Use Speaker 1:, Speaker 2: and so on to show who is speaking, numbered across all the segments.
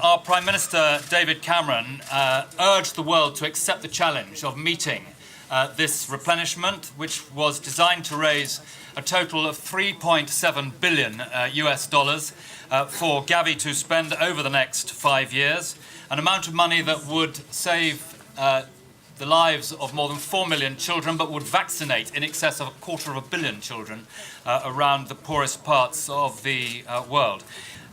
Speaker 1: our Prime Minister, David Cameron, urged the world to accept the challenge of meeting this replenishment, which was designed to raise a total of 3.7 billion US dollars for GAVI to spend over the next 5 years, an amount of money that would save the lives of more than 4 million children, but would vaccinate in excess of 250 million children around the poorest parts of the world.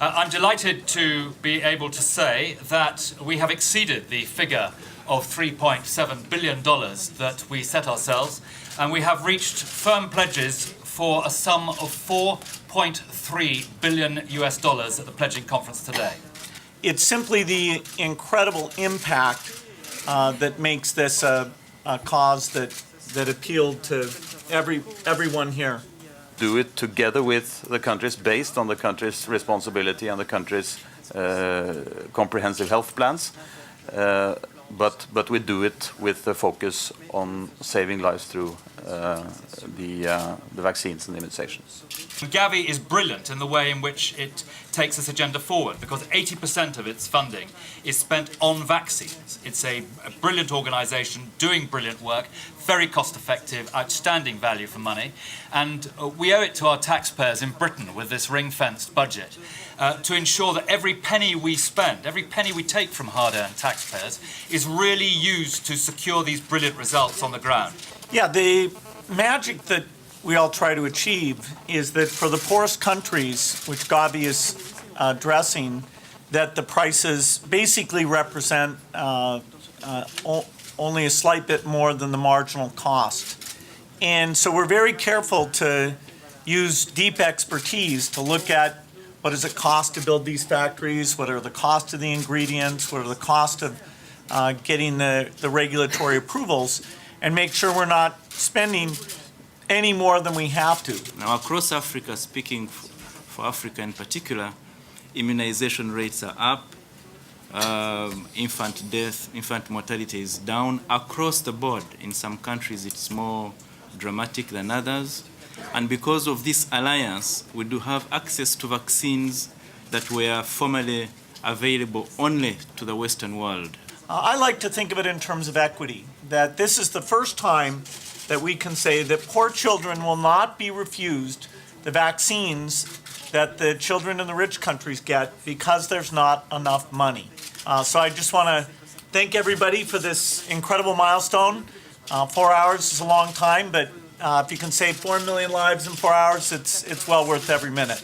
Speaker 1: I'm delighted to be able to say that we have exceeded the figure of $3.7 billion that we set ourselves, and we have reached firm pledges for a sum of $4.3 billion US dollars at the pledging conference today.
Speaker 2: It's simply the incredible impact that makes this a cause that appealed to everyone here.
Speaker 3: Do it together with the countries, based on the country's responsibility and the country's comprehensive health plans, but we do it with the focus on saving lives through the vaccines and immunizations.
Speaker 1: GAVI is brilliant in the way in which it takes this agenda forward, because 80% of its funding is spent on vaccines. It's a brilliant organisation doing brilliant work, very cost-effective, outstanding value for money, and we owe it to our taxpayers in Britain with this ring-fenced budget to ensure that every penny we spend, every penny we take from hard-earned taxpayers is really used to secure these brilliant results on the ground.
Speaker 2: Yeah, the magic that we all try to achieve is that for the poorest countries, which GAVI is addressing, that the prices basically represent only a slight bit more than the marginal cost. And so we're very careful to use deep expertise to look at what does it cost to build these factories, what are the cost of the ingredients, what are the cost of getting the regulatory approvals, and make sure we're not spending any more than we have to.
Speaker 4: Now, across Africa, speaking for Africa in particular, immunization rates are up, infant mortality is down across the board. In some countries, it's more dramatic than others. And because of this alliance, we do have access to vaccines that were formerly available only to the Western world.
Speaker 2: I like to think of it in terms of equity, that this is the first time that we can say that poor children will not be refused the vaccines that the children in the rich countries get because there's not enough money. So I just want to thank everybody for this incredible milestone. 4 hours is a long time, but if you can save 4 million lives in 4 hours, it's well worth every minute.